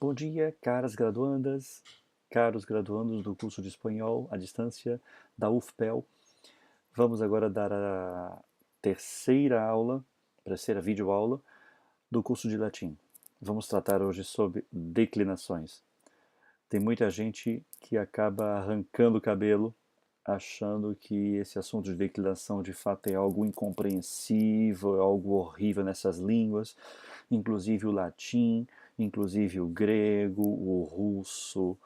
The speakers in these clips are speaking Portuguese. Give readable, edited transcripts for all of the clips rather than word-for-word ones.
Bom dia, caras graduandas, caros graduandos do curso de espanhol à distância da UFPEL. Vamos agora dar a terceira videoaula do curso de latim. Vamos tratar hoje sobre declinações. Tem muita gente que acaba arrancando o cabelo achando que esse assunto de declinação de fato é algo incompreensível, é algo horrível nessas línguas, inclusive o latim, inclusive o grego, o russo,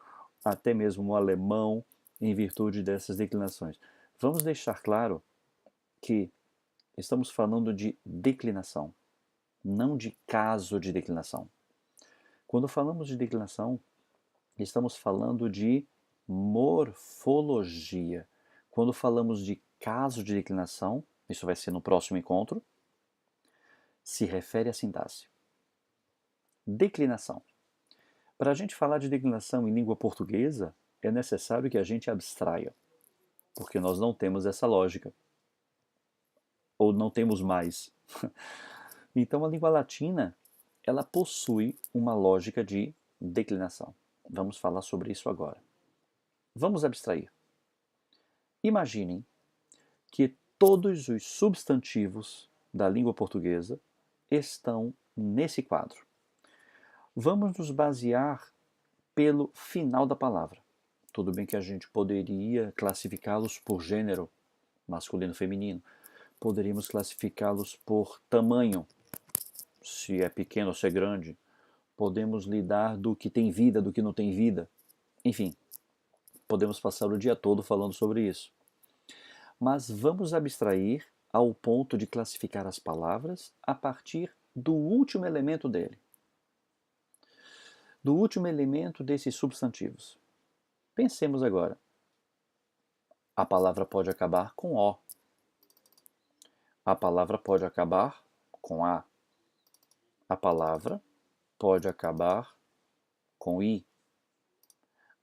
até mesmo o alemão, em virtude dessas declinações. Vamos deixar claro que estamos falando de declinação, não de caso de declinação. Quando falamos de declinação, estamos falando de morfologia. Quando falamos de caso de declinação, isso vai ser no próximo encontro, se refere à sintaxe. Declinação. Para a gente falar de declinação em língua portuguesa, é necessário que a gente abstraia, porque nós não temos essa lógica, ou não temos mais. Então a língua latina, ela possui uma lógica de declinação. Vamos falar sobre isso agora. Vamos abstrair. Imaginem que todos os substantivos da língua portuguesa estão nesse quadro. Vamos nos basear pelo final da palavra. Tudo bem que a gente poderia classificá-los por gênero, masculino e feminino. Poderíamos classificá-los por tamanho, se é pequeno ou se é grande. Podemos lidar do que tem vida, do que não tem vida. Enfim, podemos passar o dia todo falando sobre isso. Mas vamos abstrair ao ponto de classificar as palavras a partir do último elemento dele. Do último elemento desses substantivos. Pensemos agora. A palavra pode acabar com O. A palavra pode acabar com A. A palavra pode acabar com I.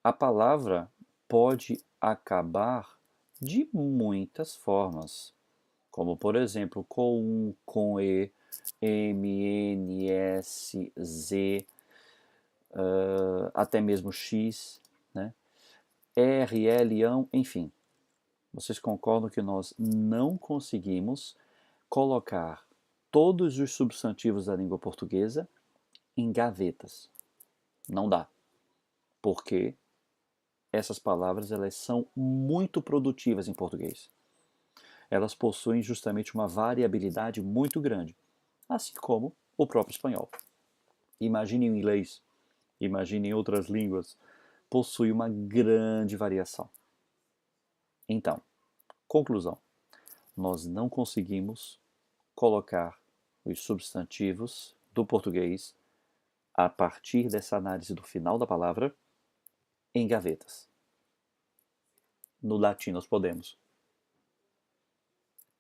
A palavra pode acabar de muitas formas, como por exemplo com um, com E, M, N, S, Z, até mesmo X, né? R, L, ão, enfim. Vocês concordam que nós não conseguimos colocar todos os substantivos da língua portuguesa em gavetas. Não dá. Porque essas palavras elas são muito produtivas em português. Elas possuem justamente uma variabilidade muito grande, assim como o próprio espanhol. Imagine o inglês, imagine outras línguas, possui uma grande variação. Então, conclusão, nós não conseguimos colocar os substantivos do português a partir dessa análise do final da palavra em gavetas. No latim nós podemos.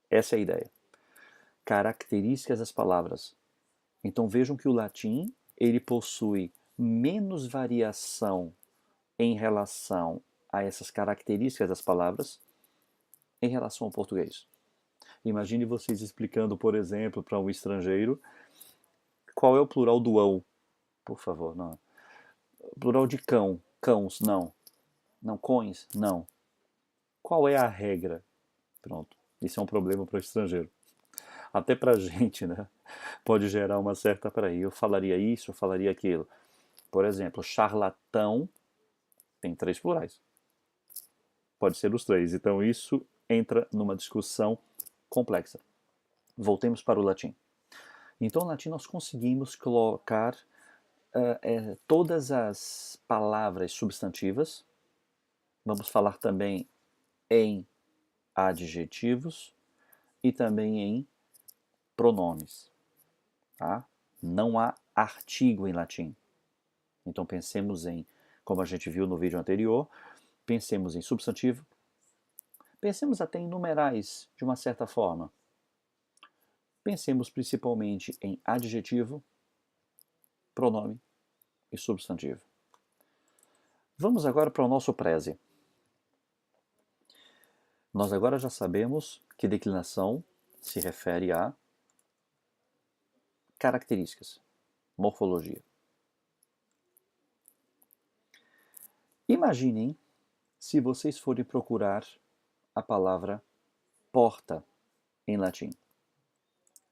Essa é a ideia. Características das palavras. Então vejam que o latim ele possui menos variação em relação a essas características das palavras em relação ao português. Imagine vocês explicando, por exemplo, para um estrangeiro qual é o plural do ão. Por favor, não. Plural de cão. Cãos, não. Não, cões, não. Qual é a regra? Pronto. Isso é um problema para o estrangeiro. Até para a gente, né? Pode gerar uma certa... Peraí, eu falaria isso, eu falaria aquilo. Por exemplo, charlatão tem 3 plurais. Pode ser os 3. Então isso entra numa discussão complexa. Voltemos para o latim. Então, no latim nós conseguimos colocar todas as palavras substantivas. Vamos falar também em adjetivos e também em pronomes. Tá? Não há artigo em latim. Então pensemos em, como a gente viu no vídeo anterior, pensemos em substantivo, pensemos até em numerais, de uma certa forma. Pensemos principalmente em adjetivo, pronome e substantivo. Vamos agora para o nosso preze. Nós agora já sabemos que declinação se refere a características, morfologia. Imaginem se vocês forem procurar a palavra porta em latim.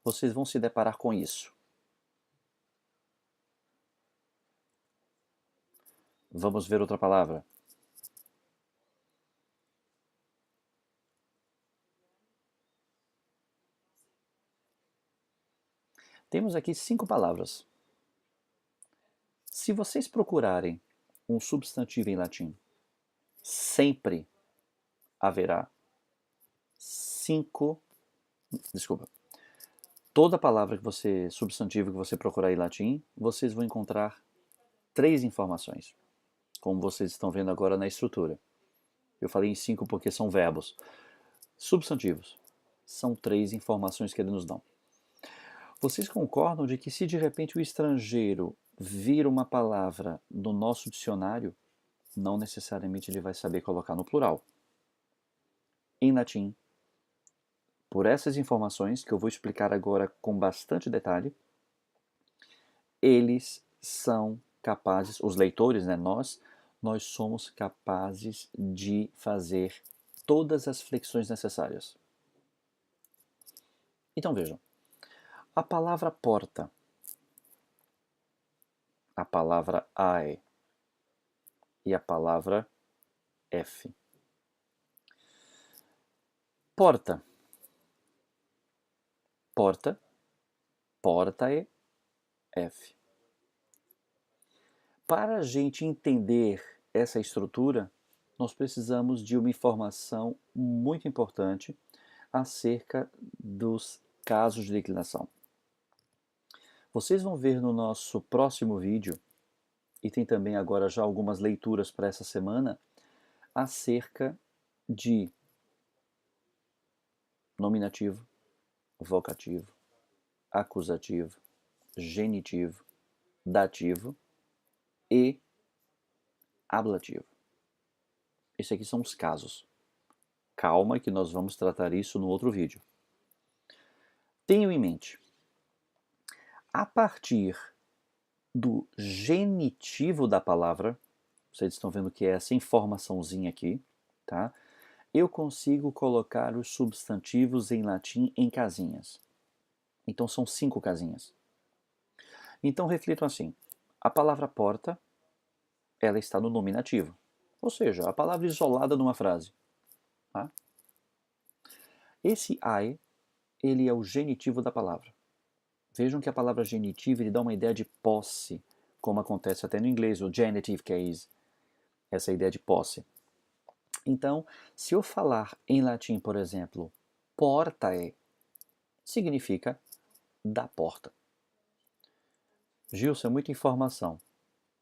Vocês vão se deparar com isso. Vamos ver outra palavra. Temos aqui 5 palavras. Se vocês procurarem um substantivo em latim, sempre haverá 5. Desculpa. Toda palavra substantivo que você procurar em latim, vocês vão encontrar 3 informações, como vocês estão vendo agora na estrutura. Eu falei em 5 porque são verbos. Substantivos são 3 informações que eles nos dão. Vocês concordam de que se de repente o estrangeiro vir uma palavra no nosso dicionário, não necessariamente ele vai saber colocar no plural? Em latim, por essas informações que eu vou explicar agora com bastante detalhe, eles são capazes, os leitores, né, nós somos capazes de fazer todas as flexões necessárias. Então vejam, a palavra porta, a palavra AE e a palavra F. Porta, porta, portae, F. Para a gente entender essa estrutura, nós precisamos de uma informação muito importante acerca dos casos de declinação. Vocês vão ver no nosso próximo vídeo, e tem também agora já algumas leituras para essa semana, acerca de nominativo, vocativo, acusativo, genitivo, dativo e ablativo. Esses aqui são os casos. Calma que nós vamos tratar isso no outro vídeo. Tenham em mente, a partir do genitivo da palavra, vocês estão vendo que é essa informaçãozinha aqui, tá? Eu consigo colocar os substantivos em latim em casinhas. Então são 5 casinhas. Então reflitam assim, a palavra porta, ela está no nominativo, ou seja, a palavra isolada numa frase. Tá? Esse I, ele é o genitivo da palavra. Vejam que a palavra genitivo ele dá uma ideia de posse, como acontece até no inglês, o genitive case, essa ideia de posse. Então, se eu falar em latim, por exemplo, portae, significa da porta. Gilson, é muita informação.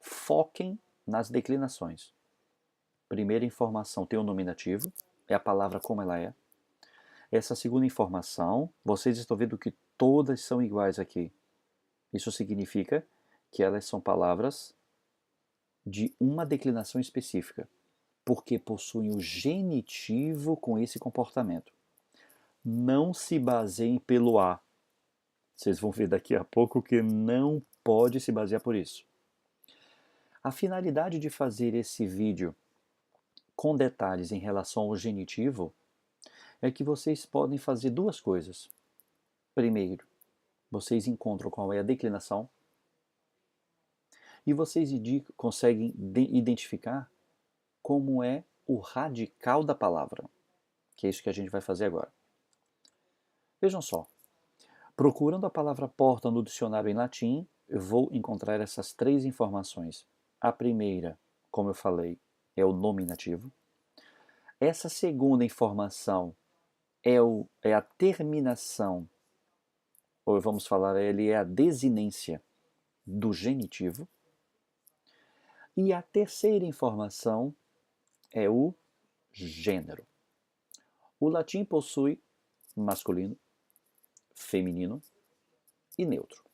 Foquem nas declinações. Primeira informação tem o nominativo, é a palavra como ela é. Essa segunda informação, vocês estão vendo que todas são iguais aqui. Isso significa que elas são palavras de uma declinação específica, porque possuem o genitivo com esse comportamento. Não se baseiem pelo A. Vocês vão ver daqui a pouco que não pode se basear por isso. A finalidade de fazer esse vídeo com detalhes em relação ao genitivo é que vocês podem fazer 2 coisas. Primeiro, vocês encontram qual é a declinação e vocês conseguem identificar como é o radical da palavra, que é isso que a gente vai fazer agora. Vejam só, procurando a palavra porta no dicionário em latim, eu vou encontrar essas 3 informações. A primeira, como eu falei, é o nominativo. Essa segunda informação é a terminação, ou vamos falar, ele é a desinência do genitivo. E a terceira informação é o gênero. O latim possui masculino, feminino e neutro.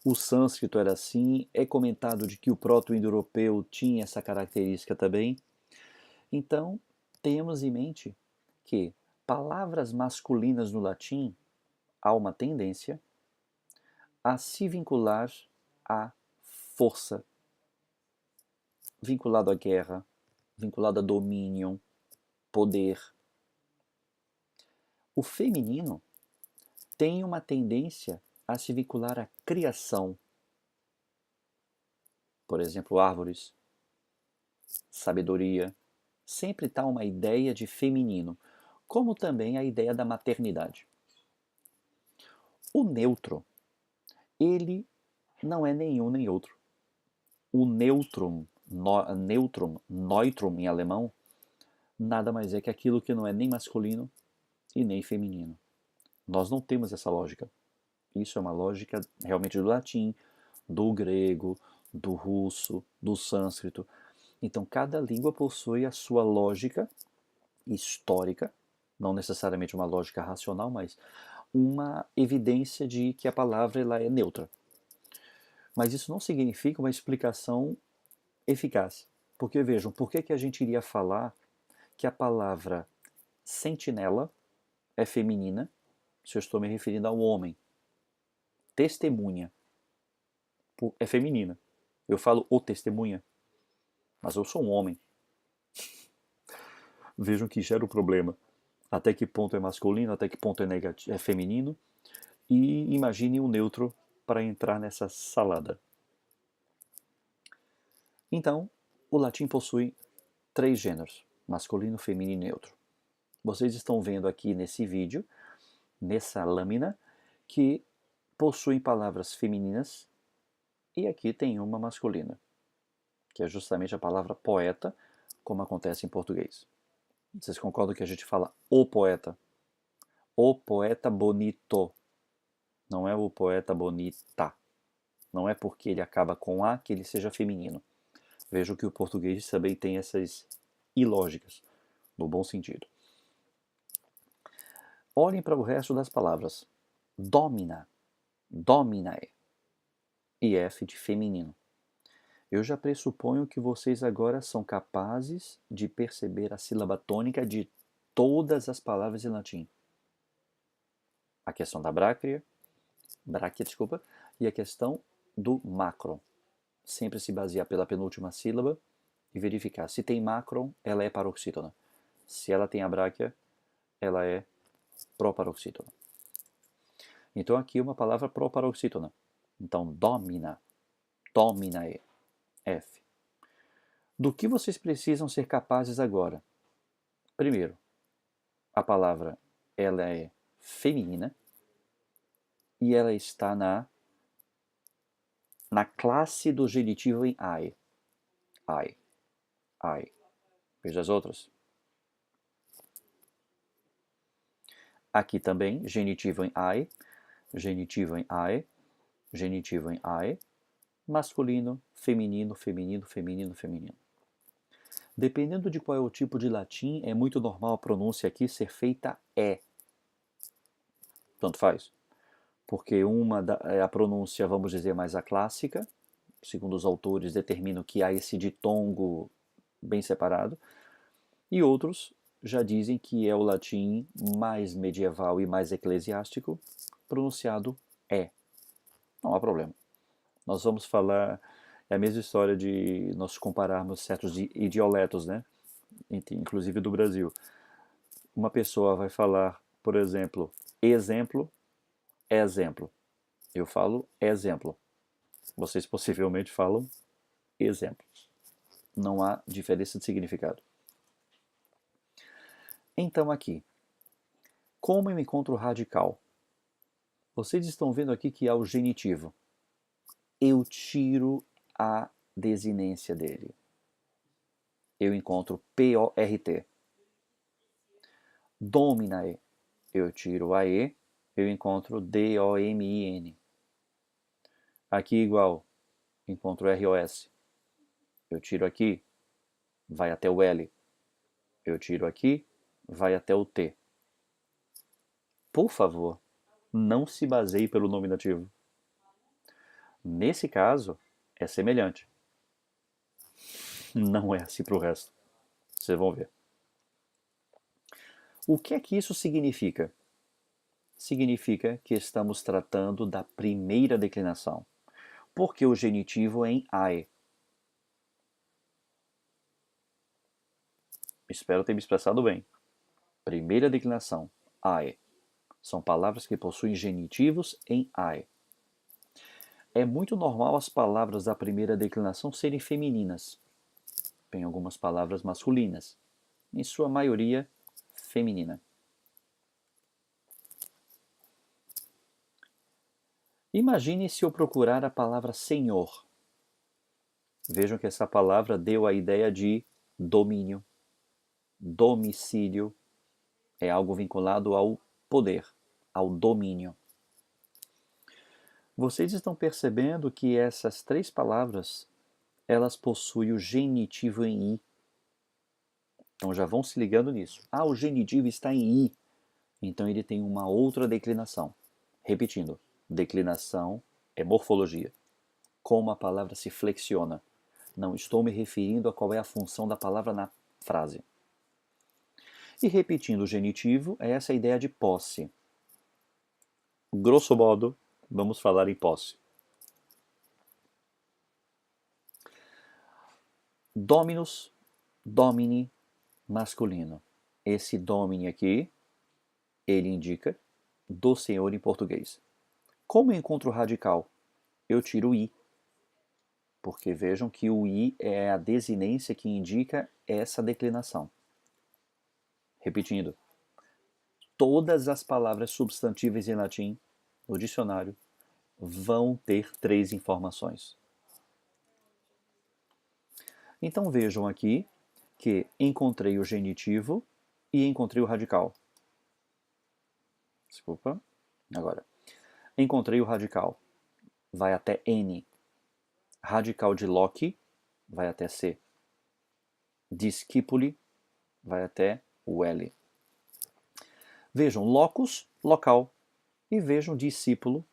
O sânscrito era assim, é comentado de que o proto-indo-europeu tinha essa característica também. Então, temos em mente que palavras masculinas no latim há uma tendência a se vincular à força vinculado à guerra, vinculado a domínio, poder. O feminino tem uma tendência a se vincular à criação. Por exemplo, árvores, sabedoria. Sempre está uma ideia de feminino, como também a ideia da maternidade. O neutro, ele não é nenhum nem outro. O neutrum, neutrum em alemão, nada mais é que aquilo que não é nem masculino e nem feminino. Nós não temos essa lógica. Isso é uma lógica realmente do latim, do grego, do russo, do sânscrito. Então, cada língua possui a sua lógica histórica, não necessariamente uma lógica racional, mas uma evidência de que a palavra ela é neutra. Mas isso não significa uma explicação eficaz. Porque vejam, por que a gente iria falar que a palavra sentinela é feminina se eu estou me referindo ao homem? Testemunha é feminina. Eu falo o testemunha, mas eu sou um homem. Vejam que gera o problema. Até que ponto é masculino, até que ponto é feminino. E imagine o neutro para entrar nessa salada. Então, o latim possui 3 gêneros, masculino, feminino e neutro. Vocês estão vendo aqui nesse vídeo, nessa lâmina, que possuem palavras femininas e aqui tem uma masculina, que é justamente a palavra poeta, como acontece em português. Vocês concordam que a gente fala o poeta bonito, não é o poeta bonita. Não é porque ele acaba com A que ele seja feminino. Vejam que o português também tem essas ilógicas, no bom sentido. Olhem para o resto das palavras. Domina, dominae, e F de feminino. Eu já pressuponho que vocês agora são capazes de perceber a sílaba tônica de todas as palavras em latim. A questão da bráquia, e a questão do macron. Sempre se basear pela penúltima sílaba e verificar. Se tem macron, ela é paroxítona. Se ela tem a bráquia, ela é proparoxítona. Então aqui uma palavra proparoxítona. Então domina, dominae, F. Do que vocês precisam ser capazes agora? Primeiro, a palavra ela é feminina e ela está na classe do genitivo em ai. Ai, ai. Veja as outras. Aqui também, genitivo em ai, genitivo em ai, genitivo em ai, masculino, feminino, feminino, feminino, feminino. Dependendo de qual é o tipo de latim, é muito normal a pronúncia aqui ser feita é. Tanto faz. Porque é a pronúncia, vamos dizer, mais a clássica, segundo os autores, determinam que há esse ditongo bem separado, e outros já dizem que é o latim mais medieval e mais eclesiástico, pronunciado é. Não há problema. Nós vamos falar, é a mesma história de nós compararmos certos idioletos, né? Inclusive do Brasil. Uma pessoa vai falar, por exemplo, exemplo, exemplo. Eu falo exemplo. Vocês possivelmente falam exemplo. Não há diferença de significado. Então aqui, como eu encontro o radical? Vocês estão vendo aqui que há o genitivo. Eu tiro a desinência dele. Eu encontro P-O-R-T. Dominae. Eu tiro a E, eu encontro D-O-M-I-N. Aqui igual, encontro R-O-S. Eu tiro aqui, vai até o L. Eu tiro aqui, vai até o T. Por favor, não se baseie pelo nominativo. Nesse caso, é semelhante. Não é assim para o resto. Vocês vão ver. O que é que isso significa? Significa que estamos tratando da primeira declinação, porque o genitivo é em ai. Espero ter me expressado bem. Primeira declinação, I. São palavras que possuem genitivos em I. É muito normal as palavras da primeira declinação serem femininas. Tem algumas palavras masculinas, em sua maioria feminina. Imagine se eu procurar a palavra senhor. Vejam que essa palavra deu a ideia de domínio, domicílio, é algo vinculado ao poder, ao domínio. Vocês estão percebendo que essas três palavras, elas possuem o genitivo em i. Então já vão se ligando nisso. Ah, o genitivo está em i. Então ele tem uma outra declinação. Repetindo, declinação é morfologia. Como a palavra se flexiona. Não estou me referindo a qual é a função da palavra na frase. E repetindo o genitivo, é essa ideia de posse. Grosso modo, vamos falar em posse. Dominus, domini, masculino. Esse domini aqui, ele indica do senhor em português. Como eu encontro o radical? Eu tiro o i. Porque vejam que o i é a desinência que indica essa declinação. Repetindo, todas as palavras substantivas em latim, no dicionário, vão ter três informações. Então vejam aqui que encontrei o genitivo e encontrei o radical. Desculpa. Agora. Encontrei o radical. Vai até N. Radical de Locke vai até C. Discípuli vai até o L. Vejam locus, local. E vejam discípulo,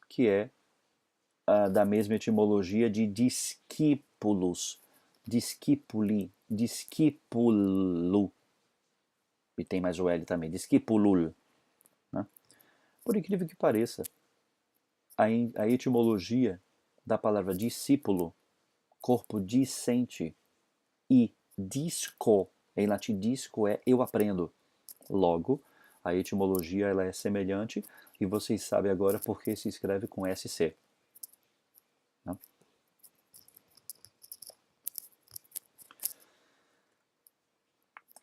que é da mesma etimologia de discípulos. Discípuli, discípulo. E tem mais o L também, discípulul. Né? Por incrível que pareça, a etimologia da palavra discípulo, corpo discente, e disco, em latim disco é eu aprendo. Logo, a etimologia ela é semelhante e vocês sabem agora por que se escreve com SC. Né?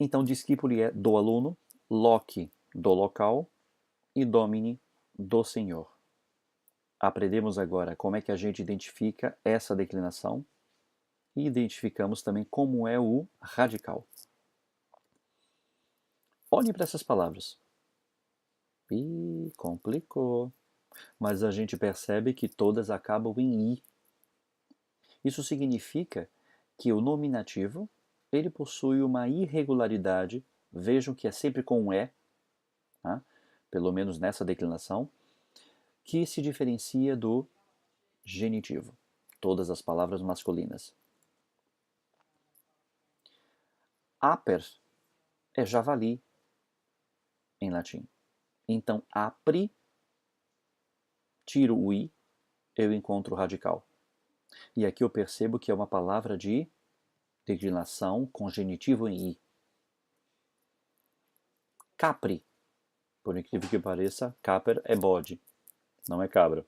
Então, discípulo é do aluno, loci do local e domini do senhor. Aprendemos agora como é que a gente identifica essa declinação e identificamos também como é o radical. Olhem para essas palavras. Ih, complicou. Mas a gente percebe que todas acabam em i. Isso significa que o nominativo ele possui uma irregularidade. Vejam que é sempre com um e, tá? Pelo menos nessa declinação, que se diferencia do genitivo. Todas as palavras masculinas. Aper é javali em latim. Então, apri, tiro o i, eu encontro o radical. E aqui eu percebo que é uma palavra de declinação com genitivo em i. Capri, por incrível que pareça, caper é bode, não é cabra.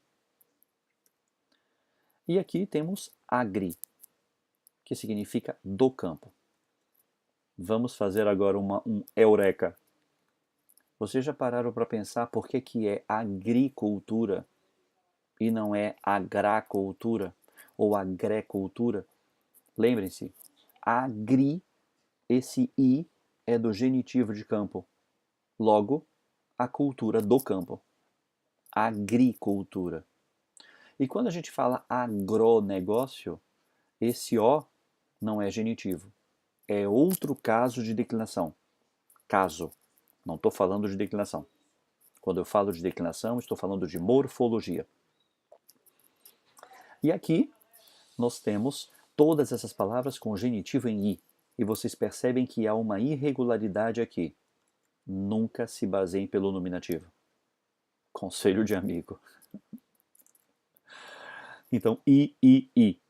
E aqui temos agri, que significa do campo. Vamos fazer agora um eureka. Vocês já pararam para pensar por que é agricultura e não é agracultura ou agricultura? Lembrem-se, agri, esse i é do genitivo de campo. Logo, a cultura do campo. Agricultura. E quando a gente fala agronegócio, esse o não é genitivo. É outro caso de declinação. Caso. Não estou falando de declinação. Quando eu falo de declinação, estou falando de morfologia. E aqui nós temos todas essas palavras com genitivo em i. E vocês percebem que há uma irregularidade aqui. Nunca se baseiem pelo nominativo. Conselho de amigo. Então, i.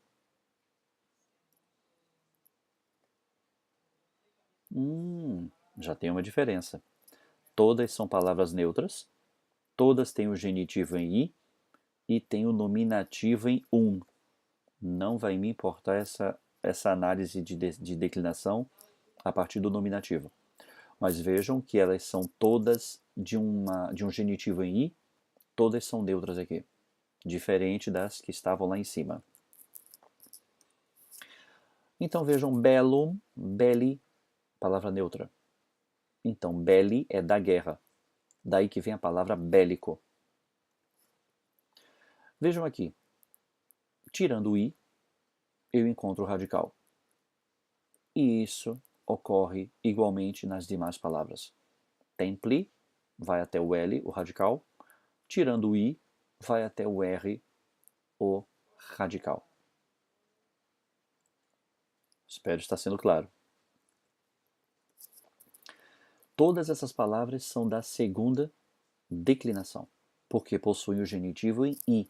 Já tem uma diferença. Todas são palavras neutras, todas têm o genitivo em i e tem o nominativo em um. Não vai me importar essa análise de declinação a partir do nominativo. Mas vejam que elas são todas de um genitivo em i, todas são neutras aqui, diferente das que estavam lá em cima. Então vejam bellum, belli, palavra neutra. Então belli é da guerra, daí que vem a palavra bélico. Vejam aqui, tirando o i, eu encontro o radical. E isso ocorre igualmente nas demais palavras. Templi vai até o L, o radical. Tirando o I, vai até o R, o radical. Espero estar sendo claro. Todas essas palavras são da segunda declinação, porque possuem o genitivo em I.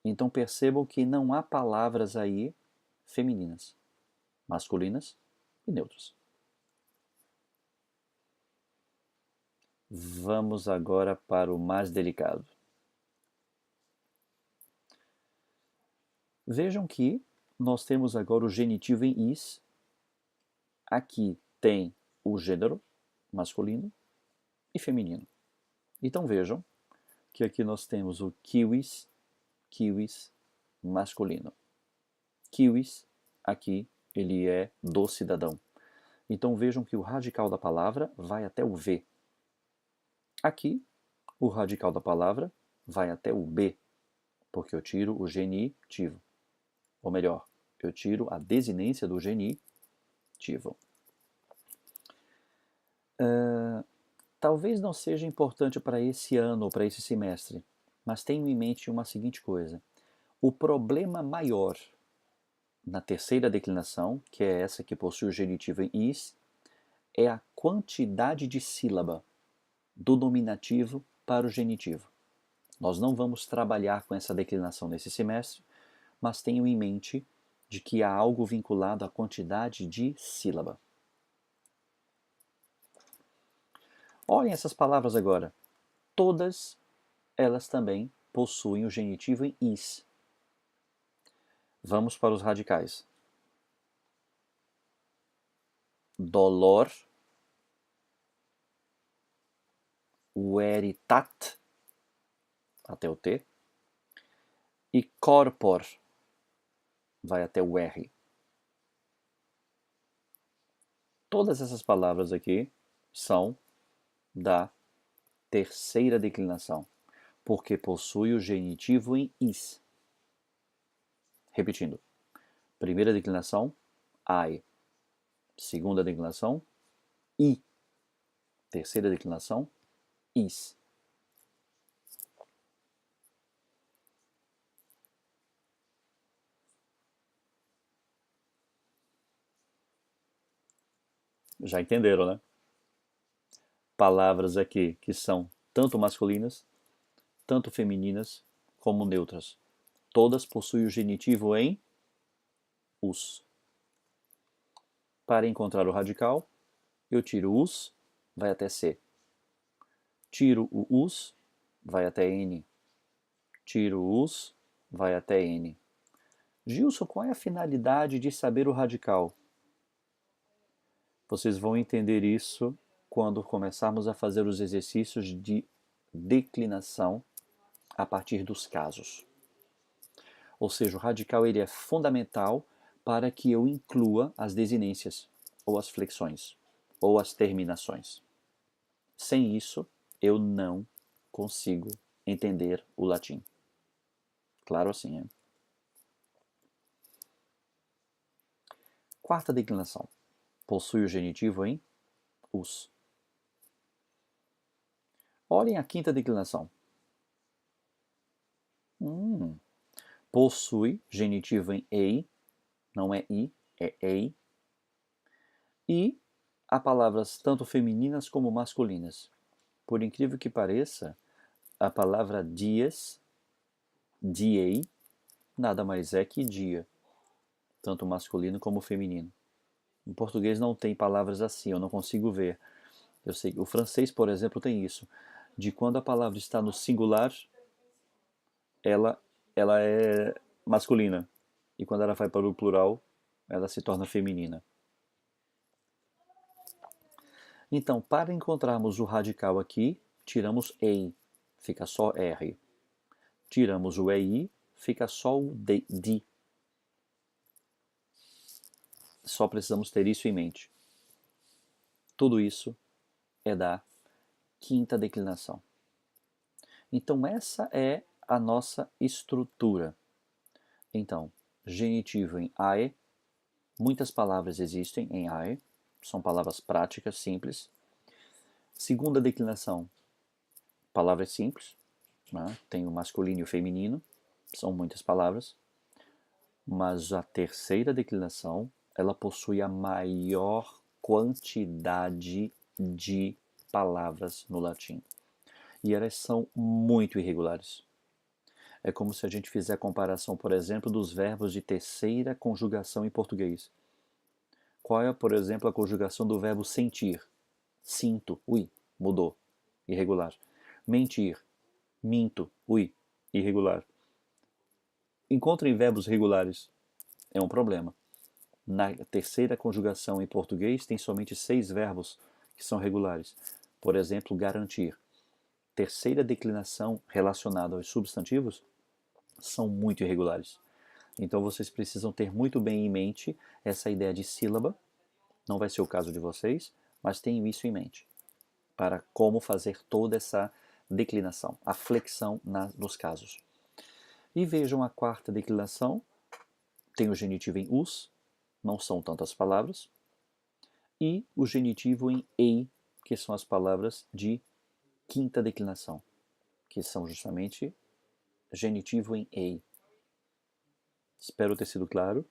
Então percebam que não há palavras aí femininas, masculinas e neutras. Vamos agora para o mais delicado. Vejam que nós temos agora o genitivo em is. Aqui tem o gênero masculino e feminino. Então vejam que aqui nós temos o kiwis, kiwis masculino. Kiwis, aqui, ele é do cidadão. Então vejam que o radical da palavra vai até o V. Aqui, o radical da palavra vai até o B, porque eu tiro o genitivo. Ou melhor, eu tiro a desinência do genitivo. Talvez não seja importante para esse ano ou para esse semestre, mas tenham em mente uma seguinte coisa. O problema maior na terceira declinação, que é essa que possui o genitivo em is, é a quantidade de sílaba do nominativo para o genitivo. Nós não vamos trabalhar com essa declinação nesse semestre, mas tenham em mente de que há algo vinculado à quantidade de sílaba. Olhem essas palavras agora. Todas elas também possuem o genitivo em is. Vamos para os radicais. Dolor, veritat, até o T, e corpor, vai até o R. Todas essas palavras aqui são da terceira declinação, porque possui o genitivo em is. Repetindo. Primeira declinação, I. Segunda declinação, I. Terceira declinação, is. Já entenderam, né? Palavras aqui que são tanto masculinas, tanto femininas, como neutras. Todas possuem o genitivo em us. Para encontrar o radical, eu tiro us, vai até C. Tiro o us, vai até N. Tiro o us, vai até N. Gilson, qual é a finalidade de saber o radical? Vocês vão entender isso quando começarmos a fazer os exercícios de declinação a partir dos casos. Ou seja, o radical ele é fundamental para que eu inclua as desinências, ou as flexões, ou as terminações. Sem isso, eu não consigo entender o latim. Claro assim, hein? Quarta declinação. Possui o genitivo em us. Olhem a quinta declinação. Possui genitivo em ei, não é i, é ei. E há palavras tanto femininas como masculinas. Por incrível que pareça, a palavra dias, diei, nada mais é que dia, tanto masculino como feminino. Em português não tem palavras assim, eu não consigo ver. Eu sei, o francês, por exemplo, tem isso, de quando a palavra está no singular, ela, ela é masculina, e quando ela vai para o plural, ela se torna feminina. Então, para encontrarmos o radical aqui, tiramos EI, fica só R. Tiramos o EI, fica só o DI. Só precisamos ter isso em mente. Tudo isso é da quinta declinação. Então, essa é a nossa estrutura. Então, genitivo em AE, muitas palavras existem em AE, são palavras práticas, simples. Segunda declinação, palavras simples, né? Tem o masculino e o feminino, são muitas palavras. Mas a terceira declinação, ela possui a maior quantidade de palavras no latim. E elas são muito irregulares. É como se a gente fizer a comparação, por exemplo, dos verbos de terceira conjugação em português. Qual é, por exemplo, a conjugação do verbo sentir? Sinto, ui, mudou, irregular. Mentir, minto, ui, irregular. Encontrem verbos regulares, é um problema. Na terceira conjugação em português tem somente 6 verbos que são regulares. Por exemplo, garantir. Terceira declinação relacionada aos substantivos são muito irregulares. Então vocês precisam ter muito bem em mente essa ideia de sílaba. Não vai ser o caso de vocês, mas tenham isso em mente para como fazer toda essa declinação, a flexão nos casos. E vejam a quarta declinação, tem o genitivo em us, não são tantas palavras, e o genitivo em ei, que são as palavras de quinta declinação, que são justamente genitivo em ei. Espero ter sido claro.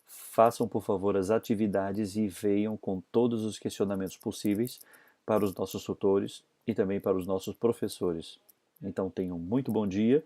Façam, por favor, as atividades e venham com todos os questionamentos possíveis para os nossos tutores e também para os nossos professores. Então tenham um muito bom dia